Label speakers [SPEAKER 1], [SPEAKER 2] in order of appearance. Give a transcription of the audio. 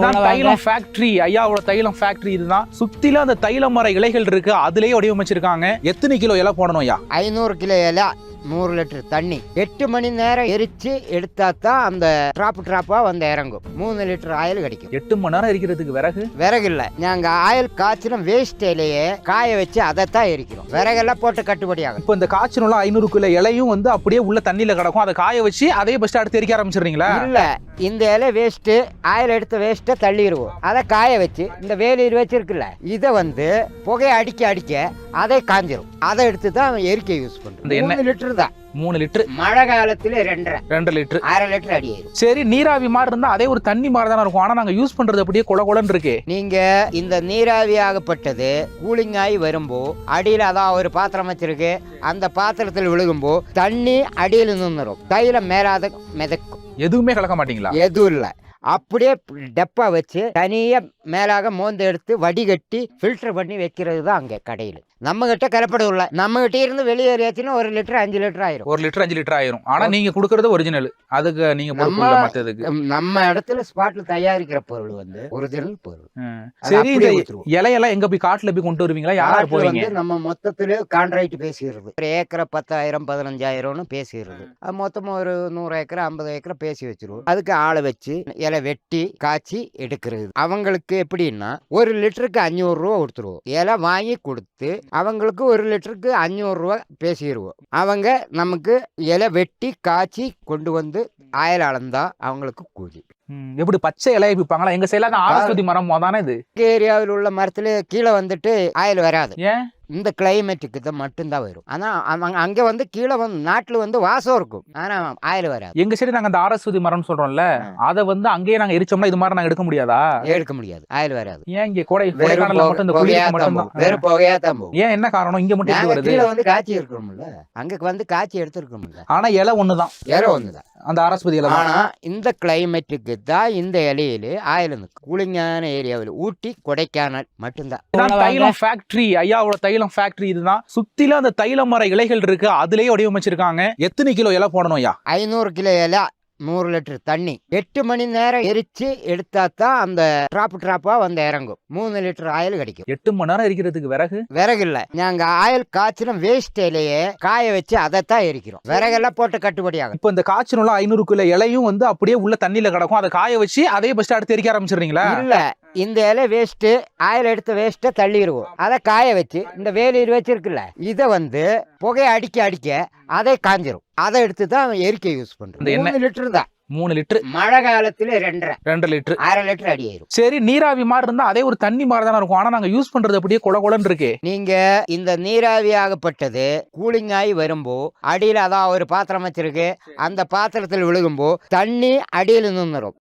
[SPEAKER 1] தைலம் ஃபேக்டரி, ஐயாவோட தைலம் ஃபேக்டரி இதுதான். சுத்தில அந்த தைல மர இலைகள் இருக்கு, அதுலயே வடிவமைச்சிருக்காங்க. எத்தனை கிலோ இலை போடணும் ஐயா?
[SPEAKER 2] 500 கிலோ இலை, 100 லிட்டர் தண்ணி, 8 மணி நேரம் எரிச்சு எடுத்தா தான் அந்த டிராப்பா வந்து இறங்கும். 3 லிட்டர் ஆயில் கிடைக்கும்.
[SPEAKER 1] 8 மணி நேரம் எரிக்கிறதுக்கு
[SPEAKER 2] விறகு இல்ல, நாங்க ஆயில் காய்ச்சின வேஸ்ட் இலையே காய வச்சு அதைத்தான் எரிக்கிறோம். விறகெல்லாம் போட்டு கட்டுப்படி ஆகும்.
[SPEAKER 1] இப்போ இந்த காய்ச்சல் 500 கிலோ இலையும் வந்து அப்படியே உள்ள தண்ணியில கிடக்கும், அதை காய வச்சு அதே பஸ்ட் அடுத்து எரிக்க ஆரம்பிச்சிடுறீங்களா?
[SPEAKER 2] இல்ல, இந்த இலை வேஸ்ட், ஆயில் எடுத்த வேஸ்ட்டை தள்ளிடுவோம். அதை காய வச்சு இந்த வேலீர் வச்சிருக்குல்ல, இதை வந்து புகையை அடிக்க அதை காஞ்சிரும். அதை எடுத்து தான் எரிக்க யூஸ் பண்றோம். 3 லிட்டர் தான்.
[SPEAKER 1] 3 லிட்டர்.
[SPEAKER 2] மழை காலத்துல 2
[SPEAKER 1] லிட்டர்,
[SPEAKER 2] 1/2 லிட்டர் அடி ஆயிரும்.
[SPEAKER 1] சரி, நீராவி மாதிரி இருந்தா அதே ஒரு தண்ணி மாதிரி தானே இருக்கும். ஆனா நாங்க யூஸ் பண்றது அப்படியே கொலன்னு இருக்கு.
[SPEAKER 2] நீங்க இந்த நீராவி ஆகப்பட்டது கூலிங் ஆகி வரும்போ அடியில அதான் ஒரு பாத்திரம் வச்சிருக்கு, அந்த பாத்திரத்தில் விழுகும்போ தண்ணி அடியில் நின்றுரும், தைலம் மேலாத மிதக்கும்.
[SPEAKER 1] எதுவுமே கலக்க மாட்டீங்களா?
[SPEAKER 2] எதுவும் இல்லை, அப்படியே டப்பா வச்சு தனியா மேலாக மோந்து எடுத்து வடிகட்டி ஃபில்டர் பண்ணி வைக்கிறது தான் அங்கே கடையில். நம்ம கிட்ட கலப்படம் இல்லை. நம்ம கிட்ட இருந்து வெளியேறியாச்சுன்னா 1 லிட்டர் 5 லிட்டர் ஆயிரும்.
[SPEAKER 1] 1 லிட்டர் 5 லிட்டர் ஆயிரும். ஆனா நீங்க கொடுக்கறது ஒரிஜினல், அதுக்கு நீங்க
[SPEAKER 2] நம்ம இடத்துல ஸ்பாட்ல தயாரிக்கிற பொருள் வந்து ஒரிஜினல் பொருள்.
[SPEAKER 1] சரி, இந்த இலையெல்லாம் எங்க போய் காட்டுல போய் கொண்டு வருவீங்களா? யாரு போவீங்க?
[SPEAKER 2] நம்ம மொத்தத்துல கான்ட்ராக்ட் பேசிடுறது. ஒரு ஏக்கரை 10,000 15,000 பேசிடுறது. மொத்தமா ஒரு 100 ஏக்கர் 50 ஏக்கர் பேசி வச்சிருவோம். அதுக்கு ஆளை வச்சு இலை வெட்டி காய்ச்சி எடுக்கிறது. அவங்களுக்கு எப்படின்னா 1 லிட்டருக்கு 500 ரூபா கொடுத்துருவோம். இலை வாங்கி கொடுத்து அவங்களுக்கு 1 லிட்டருக்கு 500 ரூபா பேசிடுவோம். அவங்க நமக்கு இலை வெட்டி காய்ச்சி கொண்டு வந்து ஆயில் அளந்தா அவங்களுக்கு கூலி.
[SPEAKER 1] எப்படி பச்சை இலையை விற்பாங்களா? எங்க சைடுல ஆரஸ்வதி மரம் தானே இது.
[SPEAKER 2] ஏரியாவில் உள்ள மரத்துல கீழே வந்துட்டு ஆயில் வராது.
[SPEAKER 1] ஏன்?
[SPEAKER 2] இந்த கிளைமேட்டுக்கு தான் மட்டும்தான் வரும். ஆனா அவங்க அங்க வந்து கீழே வந்து நாட்டுல வந்து வாசம் இருக்கும், ஆனா ஆயில் வராது.
[SPEAKER 1] எங்க சைடு நாங்க அந்த ஆரஸ்வதி மரம் சொல்றோம்ல, அதை வந்து அங்கேயே நாங்க எரிச்சோம்னா இது மாதிரி நாங்க எடுக்க முடியாதா?
[SPEAKER 2] எடுக்க முடியாது, ஆயில் வராது.
[SPEAKER 1] ஏன் இங்க கொடைக்கானல்ல மட்டும் இந்த குளிருக்கு மட்டும் தான்
[SPEAKER 2] வெறும் புகையா தான் போகும்.
[SPEAKER 1] ஏன், என்ன காரணம்? இங்க மட்டும் இது வருது.
[SPEAKER 2] கீழே வந்து காய்ச்சி இருக்கணும்ல, அங்க வந்து காய்ச்சி எடுத்துருக்கணும்ல.
[SPEAKER 1] ஆனா இலை ஒண்ணுதான்,
[SPEAKER 2] இலை ஒண்ணுதான்
[SPEAKER 1] அந்த ஆரஸ்வதி இலை.
[SPEAKER 2] ஆனா இந்த கிளைமேட்டுக்கு தான் இந்த இலையில ஆயில் கூலிங்கான ஏரியாவில் ஊட்டி கொடைக்கானல் மட்டும்தான்.
[SPEAKER 1] தைலம் ஃபேக்டரி, ஐயாவோட தைலம் ஃபேக்டரி இதுதான். சுத்தில அந்த தைல மர இலைகள் இருக்கு, அதுலயே வடிவமைச்சிருக்காங்க. எத்தனை கிலோ இலை போடணும் ஐயா?
[SPEAKER 2] 500 கிலோ இலை, 100 லிட்டர் தண்ணி, 8 மணி நேரம் எரிச்சு எடுத்தா தான் அந்த டிராப்பா வந்து இறங்கும். 3 லிட்டர் ஆயில் கிடைக்கும்.
[SPEAKER 1] 8 மணி நேரம் எரிக்கிறதுக்கு விறகு
[SPEAKER 2] இல்ல, நாங்க ஆயில் காய்ச்சின வேஸ்ட் இலையே காய வச்சு அதைத்தான் எரிக்கிறோம். விறகெல்லாம் போட்டு கட்டுப்படி ஆகும்.
[SPEAKER 1] இப்போ இந்த காய்ச்சல் 500 கிலோ இலையும் வந்து அப்படியே உள்ள தண்ணியில கிடக்கும், அதை காய வச்சு அதே பஸ்ட் அடுத்து எரிக்க ஆரம்பிச்சிடுறீங்களா?
[SPEAKER 2] இல்ல, இந்த இலை வேஸ்ட், ஆயில் எடுத்த வேஸ்ட்டை தள்ளிடுவோம். அதை காய வச்சு இந்த வேலீர் வச்சிருக்குல்ல, இதை வந்து புகையை அடிக்க அதை காஞ்சிரும். அதை எடுத்து தான் எரிக்க யூஸ் பண்றோம். 3 லிட்டர் தான்.
[SPEAKER 1] 3 லிட்டர்.
[SPEAKER 2] மழை காலத்துல 2
[SPEAKER 1] லிட்டர்,
[SPEAKER 2] 1/2 லிட்டர் அடி ஆயிரும்.
[SPEAKER 1] சரி, நீராவி மாதிரி இருந்தா அதே ஒரு தண்ணி மாதிரி தானே இருக்கும். ஆனா நாங்க யூஸ் பண்றது அப்படியே கொலன்னு இருக்கு.
[SPEAKER 2] நீங்க இந்த நீராவி ஆகப்பட்டது கூலிங் ஆகி வரும்போ அடியில அதான் ஒரு பாத்திரம் வச்சிருக்கு, அந்த பாத்திரத்தில் விழுகும்போ தண்ணி அடியில் நின்றுரும்,